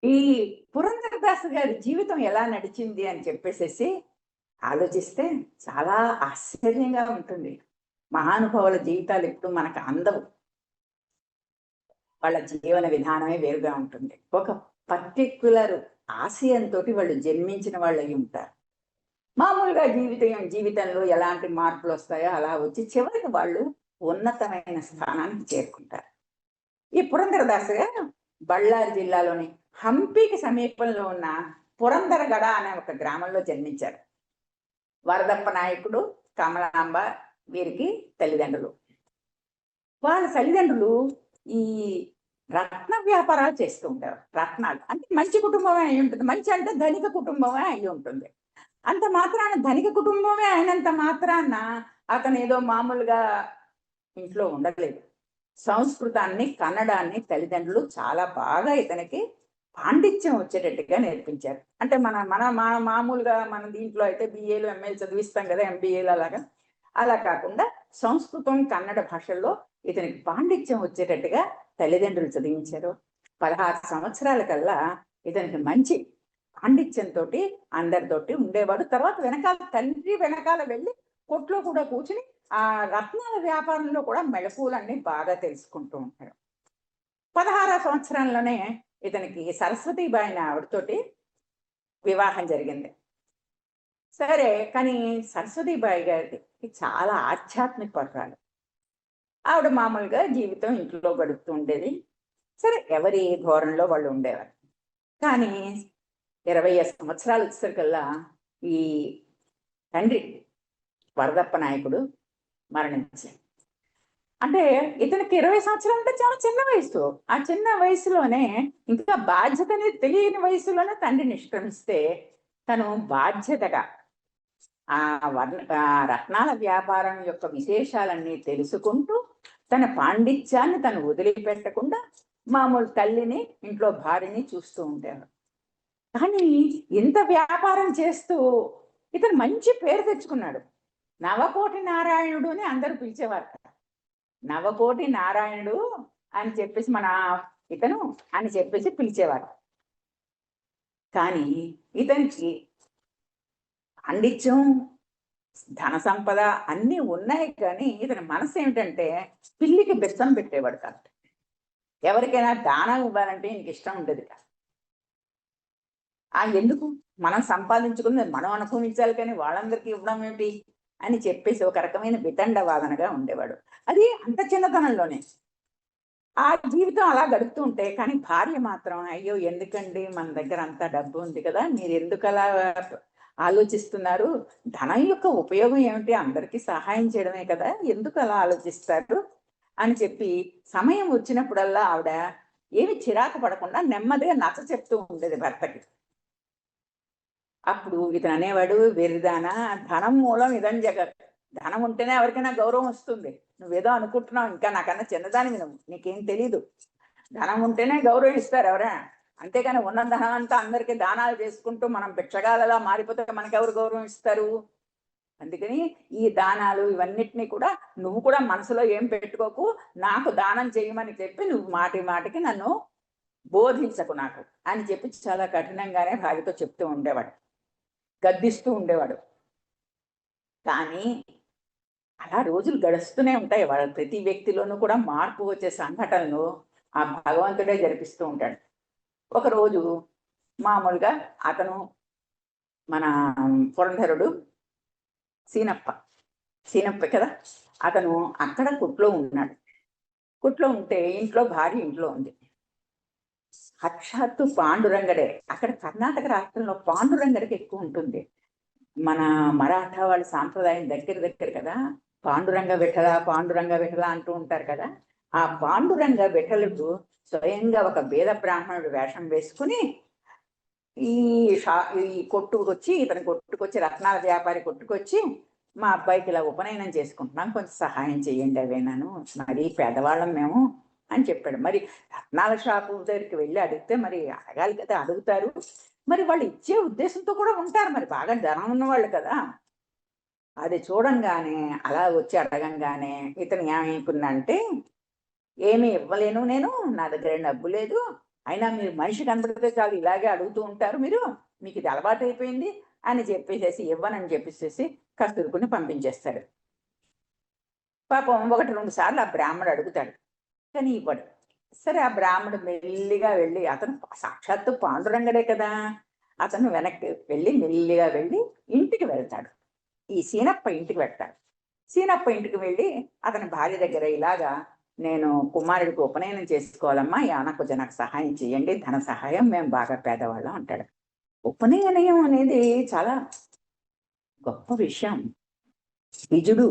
ఈ పురంధరదాసు గారి జీవితం ఎలా నడిచింది అని చెప్పేసేసి ఆలోచిస్తే చాలా ఆశ్చర్యంగా ఉంటుంది. మహానుభావుల జీవితాలు ఎప్పుడు మనకు అందవు. వాళ్ళ జీవన విధానమే వేరుగా ఉంటుంది. ఒక పర్టిక్యులర్ ఆశయంతోటి వాళ్ళు జన్మించిన వాళ్ళు అయి ఉంటారు. మామూలుగా జీవితంలో ఎలాంటి మార్పులు వస్తాయో అలా వచ్చి చివరికి వాళ్ళు ఉన్నతమైన స్థానానికి చేరుకుంటారు. ఈ పురంధరదాసు గారు బళ్ళారి జిల్లాలోని హంపీకి సమీపంలో ఉన్న పురంధరగడ అనే ఒక గ్రామంలో జన్మించారు. వరదప్ప నాయకుడు, కమలాంబ వీరికి తల్లిదండ్రులు. వాళ్ళ తల్లిదండ్రులు ఈ రత్న వ్యాపారాలు చేస్తూ ఉంటారు. రత్నాలు అంటే మంచి కుటుంబమే అయి ఉంటుంది. మంచి అంటే ధనిక కుటుంబమే అయి ఉంటుంది. అంత మాత్రాన ధనిక కుటుంబమే అయినంత మాత్రాన అతను ఏదో మామూలుగా ఇంట్లో ఉండలేదు. సంస్కృతాన్ని, కన్నడాన్ని తల్లిదండ్రులు చాలా బాగా ఇతనికి పాండిత్యం వచ్చేటట్టుగా నేర్పించారు. అంటే మన మన మా మామూలుగా మన దీంట్లో అయితే బిఏలు, ఎంఏలు చదివిస్తాం కదా, ఎంబీఏలు అలాగా. అలా కాకుండా సంస్కృతం, కన్నడ భాషల్లో ఇతనికి పాండిత్యం వచ్చేటట్టుగా తల్లిదండ్రులు చదివించారు. 16 సంవత్సరాల కల్లా ఇతనికి మంచి పాండిత్యంతో అందరితోటి ఉండేవాడు. తర్వాత తండ్రి వెనకాల వెళ్ళి కొట్లో కూడా కూర్చుని ఆ రత్నాల వ్యాపారంలో కూడా మెళకువలన్నీ బాగా తెలుసుకుంటూ ఉంటాడు. 16 సంవత్సరంలోనే ఇతనికి సరస్వతీబాయి అనే ఆవిడతోటి వివాహం జరిగింది. సరే, కానీ సరస్వతీబాయి గారికి చాలా ఆధ్యాత్మిక పరురాలు. ఆవిడ మామూలుగా జీవితం ఇంట్లో గడుపుతూ ఉండేది. సరే, ఎవరి ధోరణిలో వాళ్ళు ఉండేవారు. కానీ 25 సంవత్సరాలు వచ్చేసరికల్లా ఈ తండ్రి వరదప్ప నాయకుడు మరణించారు. అంటే ఇతనికి 20 సంవత్సరాలు అంటే చాలా చిన్న వయసు. ఆ చిన్న వయసులోనే ఇంకా బాధ్యత అనేది తెలియని వయసులోనే తండ్రి నిష్క్రమిస్తే తను బాధ్యతగా రత్నాల వ్యాపారం యొక్క విశేషాలన్నీ తెలుసుకుంటూ తన పాండిత్యాన్ని తను వదిలిపెట్టకుండా మామూలు తల్లిని, ఇంట్లో భార్యని చూస్తూ ఉండేవాడు. కానీ ఇంత వ్యాపారం చేస్తూ ఇతను మంచి పేరు తెచ్చుకున్నాడు. నవకోటి నారాయణుడు అని అందరూ పిలిచేవారు. నవకోటి నారాయణుడు అని చెప్పేసి ఇతను అని చెప్పేసి పిలిచేవారు. కానీ ఇతనికి పాండిత్యం, ధన సంపద అన్నీ ఉన్నాయి. కానీ ఇతని మనసు ఏమిటంటే పిల్లికి బెత్తం పెట్టేవాడు కాదు. ఎవరికైనా దానం ఇవ్వాలంటే ఇంక ఇష్టం ఉండేది కాదు. ఎందుకు మనం సంపాదించుకుని మనం అనుభవించాలి, కానీ వాళ్ళందరికీ ఇవ్వడం ఏమిటి అని చెప్పేసి ఒక రకమైన వితండ వాదనగా ఉండేవాడు. అది అంత చిన్నతనంలోనే. ఆ జీవితం అలా గడుపుతూ ఉంటే, కానీ భార్య మాత్రం అయ్యో ఎందుకండి, మన దగ్గర అంత డబ్బు ఉంది కదా, మీరు ఎందుకు అలా ఆలోచిస్తున్నారు? ధనం యొక్క ఉపయోగం ఏమిటి? అందరికీ సహాయం చేయడమే కదా, ఎందుకు అలా ఆలోచిస్తారు అని చెప్పి సమయం వచ్చినప్పుడల్లా ఆవిడ ఏమి చిరాకు పడకుండా నెమ్మదిగా నచ్చ చెప్తూ ఉండేది భర్తకి. అప్పుడు ఇతను అనేవాడు, వెరిదానా, ధనం మూలం ఇదని జగత్. ధనం ఉంటేనే ఎవరికైనా గౌరవం వస్తుంది. నువ్వేదో అనుకుంటున్నావు, ఇంకా నాకన్నా చిన్నదానివి నువ్వు, నీకేం తెలీదు. ధనం ఉంటేనే గౌరవం ఇస్తారు ఎవరైనా. అంతేగాని ఉన్న ధనం అంతా అందరికీ దానాలు చేసుకుంటూ మనం భిక్షగాలలా మారిపోతే మనకెవరు గౌరవం ఇస్తారు? అందుకని ఈ దానాలు ఇవన్నిటినీ కూడా నువ్వు కూడా మనసులో ఏం పెట్టుకోకు, నాకు దానం చేయమని చెప్పి నువ్వు మాటి మాటికి నన్ను బోధించకు నాకు అని చెప్పి చాలా కఠినంగానే భార్యతో చెప్తూ ఉండేవాడు, గద్దిస్తూ ఉండేవాడు. కానీ అలా రోజులు గడుస్తూనే ఉంటాయి. వాళ్ళ ప్రతి వ్యక్తిలోనూ కూడా మార్పు వచ్చే సంఘటనలు ఆ భగవంతుడే జరిపిస్తూ ఉంటాడు. ఒకరోజు మామూలుగా అతను మన పురంధరుడు సీనప్ప కదా, అతను అక్కడ కుట్లో ఉన్నాడు. కుట్లో ఉంటే ఇంట్లో భార్య ఇంట్లో ఉంది. సాక్షాత్తు పాండురంగడే. అక్కడ కర్ణాటక రాష్ట్రంలో పాండురంగడికి ఎక్కువ ఉంటుంది. మన మరాఠా వాళ్ళ సాంప్రదాయం దగ్గర కదా, పాండురంగ విఠల అంటూ ఉంటారు కదా. ఆ పాండురంగ విఠలుడు స్వయంగా ఒక వేద బ్రాహ్మణుడు వేషం వేసుకుని ఈ కొట్టుకొచ్చి, ఇతని కొట్టుకొచ్చి, రత్నాల వ్యాపారి కొట్టుకొచ్చి, మా అబ్బాయికి ఇలా ఉపనయనం చేసుకుంటున్నాం, కొంచెం సహాయం చేయండి అవేనాను, మరి పేదవాళ్ళం మేము అని చెప్పాడు. మరి రత్నాల షాపు దగ్గరికి వెళ్ళి అడిగితే మరి అడగాలి కదా, అడుగుతారు. మరి వాళ్ళు ఇచ్చే ఉద్దేశంతో కూడా ఉంటారు, మరి బాగా ధనం ఉన్నవాళ్ళు కదా. అది చూడంగానే, అలా వచ్చి అడగంగానే ఇతను ఏమైపోయిందంటే, ఏమి ఇవ్వలేను నేను, నా దగ్గర డబ్బు లేదు, అయినా మీరు మనిషి కనబడితే చాలు ఇలాగే అడుగుతూ ఉంటారు మీరు, మీకు ఇది అలవాటు అయిపోయింది అని చెప్పేసేసి ఇవ్వనని చెప్పేసేసి కస్తూరుకుని పంపించేస్తాడు. పాపం 1-2 సార్లు ఆ బ్రాహ్మడు అడుగుతాడు, కానీ ఇవ్వడు. సరే ఆ బ్రాహ్మడు మెల్లిగా వెళ్ళి, అతను సాక్షాత్తు పాండురంగడే కదా, అతను వెనక్కి వెళ్ళి మెల్లిగా వెళ్ళి ఇంటికి వెళ్తాడు. ఈ సీనప్ప ఇంటికి వెళ్తాడు. సీనప్ప ఇంటికి వెళ్ళి అతని భార్య దగ్గర ఇలాగా, నేను కుమారుడికి ఉపనయనం చేసుకోవాలమ్మా, ఏమన్నా కొంచెం నాకు సహాయం చేయండి, ధన సహాయం, మేము బాగా పేదవాళ్ళం అంటాడు. ఉపనయనం అనేది చాలా గొప్ప విషయం. ద్విజుడు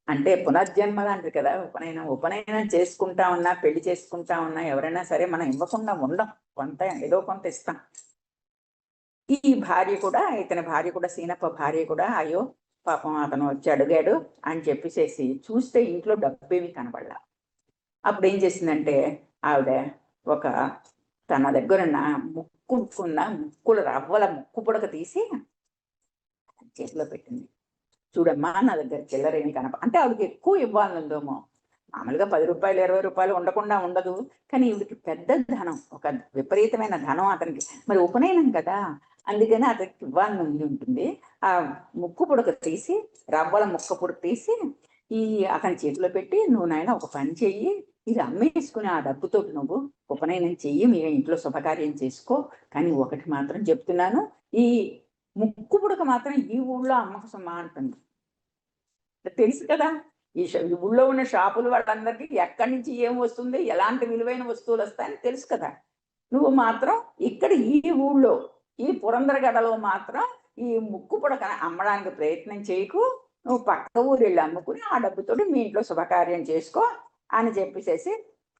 అంటే పునర్జన్మ లాంటిది కదా ఉపనయనం. ఉపనయనం చేసుకుంటా ఉన్నా, పెళ్లి చేసుకుంటా ఉన్నా ఎవరైనా సరే మనం ఇవ్వకుండా ఉండం, కొంత ఏదో కొంత ఇస్తాం. ఈ భార్య కూడా, ఇతని భార్య కూడా, సీనప్ప భార్య కూడా, అయ్యో పాపం అతను వచ్చి అడిగాడు అని చెప్పేసేసి చూస్తే ఇంట్లో డబ్బేమి కనబడలా. అప్పుడు ఏం చేసిందంటే ఆవిడ ఒక తన దగ్గరున్న ముక్కుల రవ్వల ముక్కు పుడక తీసి చేతిలో పెట్టింది. చూడమ్మా, నా దగ్గర చిల్లరేమి అంటే ఆవిడకి ఎక్కువ ఇవ్వాలనుందేమో. మామూలుగా 10 రూపాయలు 20 రూపాయలు ఉండకుండా ఉండదు, కానీ ఈవిడికి పెద్ద ధనం, ఒక విపరీతమైన ధనం అతనికి. మరి ఉపనయనం కదా, అందుకని అతనికి ఇవ్వాలని ఉంటుంది. ఆ ముక్కు పుడక తీసి, రవ్వల ముక్క పుడక తీసి అతని చేతిలో పెట్టి, నువ్వు నాయన ఒక పని చెయ్యి, ఇది అమ్మేసుకుని ఆ డబ్బుతోటి నువ్వు ఉపనయనం చెయ్యి, మీ ఇంట్లో శుభకార్యం చేసుకో, కానీ ఒకటి మాత్రం చెప్తున్నాను, ఈ ముక్కు పుడక మాత్రం ఈ ఊళ్ళో అమ్మకు సుమా అంటుంది. తెలుసు కదా, ఈ ఊళ్ళో ఉన్న షాపులు వాళ్ళందరికీ ఎక్కడి నుంచి ఏం వస్తుంది, ఎలాంటి విలువైన వస్తువులు వస్తాయని తెలుసు కదా. నువ్వు మాత్రం ఇక్కడ ఈ ఊళ్ళో, ఈ పురందరగడలో మాత్రం ఈ ముక్కు పుడక అమ్మడానికి ప్రయత్నం చేయకు, నువ్వు పక్క ఊరు వెళ్ళి అమ్ముకుని ఆ డబ్బుతోటి మీ ఇంట్లో శుభకార్యం చేసుకో అని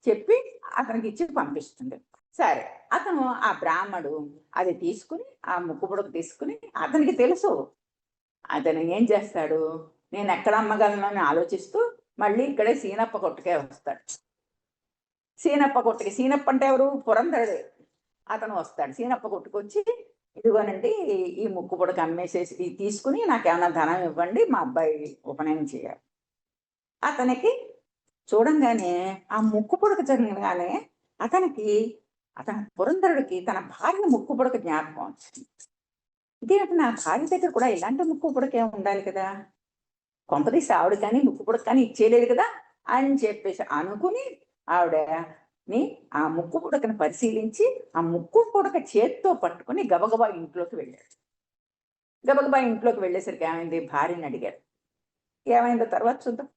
చెప్పి అతనికి ఇచ్చి పంపిస్తుంది. సరే, అతను ఆ బ్రాహ్మడు అది తీసుకుని, ఆ ముక్కు పుడక తీసుకుని, అతనికి తెలుసు అతను ఏం చేస్తాడు, నేను ఎక్కడ అమ్మగలను అని ఆలోచిస్తూ మళ్ళీ ఇక్కడే సీనప్ప కొట్టుకే వస్తాడు. సీనప్ప అంటే ఎవరు, పురంధరుడే. అతను వస్తాడు, సీనప్ప కొట్టుకొచ్చి, ఇదిగోనండి ఈ ముక్కు పుడక అమ్మేసేసి తీసుకుని నాకేమైనా ధనం ఇవ్వండి, మా అబ్బాయి ఉపనయనం చేయాలి. అతనికి చూడంగానే ఆ ముక్కు పుడక జరగగానే అతని పురంధరుడికి తన భార్య ముక్కు పుడక జ్ఞాపకం వచ్చింది. ఇదేంటి, నా భార్య దగ్గర కూడా ఇలాంటి ముక్కు పుడకే ఉండాలి కదా, కొంపదీసి ఆవిడ కానీ ముక్కు పుడక కానీ ఇచ్చేయలేదు కదా అని చెప్పేసి అనుకుని ఆవిడని ఆ ముక్కు పుడకను పరిశీలించి ఆ ముక్కు పుడక చేత్తో పట్టుకుని గబగబా ఇంట్లోకి వెళ్ళాడు. గబగబా ఇంట్లోకి వెళ్ళేసరికి ఏమైంది, భార్యని అడిగారు. ఏమైందో తర్వాత చూద్దాం.